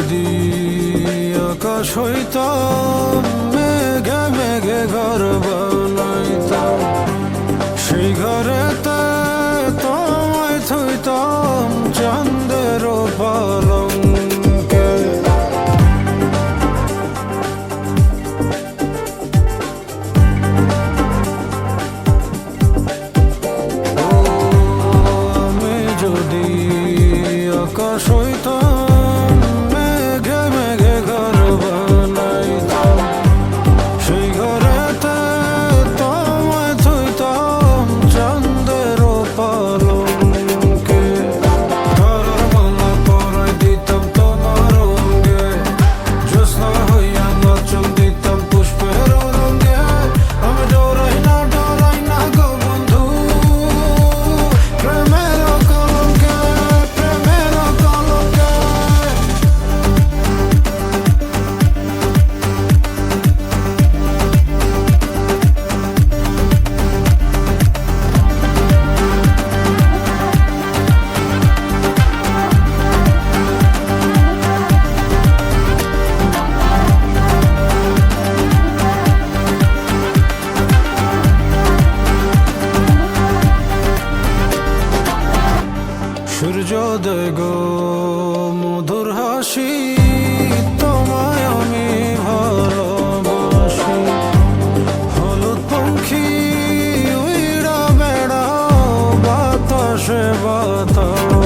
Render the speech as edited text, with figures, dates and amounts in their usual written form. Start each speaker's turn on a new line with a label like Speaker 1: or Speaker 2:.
Speaker 1: যদি আকাশ হইতাম, মেঘে মেঘে ঘর বানাইতাম, সেই ঘরেতে তোমায় থইতাম চাঁদের পালঙ্কে। আমি যদি আকাশ হইতাম, মেঘে মেঘে ঘর বানাইতাম, সেই ঘরেতে তোমায় থইতাম চাঁদের পালঙ্কে। তারার মালা পরাই দিতাম তোমার অঙ্গে, জ্যোৎস্না হইয়া নাচন দিতাম পুষ্পের রঙে। আমি ডরাই না গো বন্ধু, প্রেমের কলঙ্কে, প্রেমের কলঙ্কে। সূর্যোদয় গো মধুর হাসি, তোমায় আমি ভালোবাসি। হলুদ পঙ্খী উইড়া বেড়াও বাতাসে বাতাস,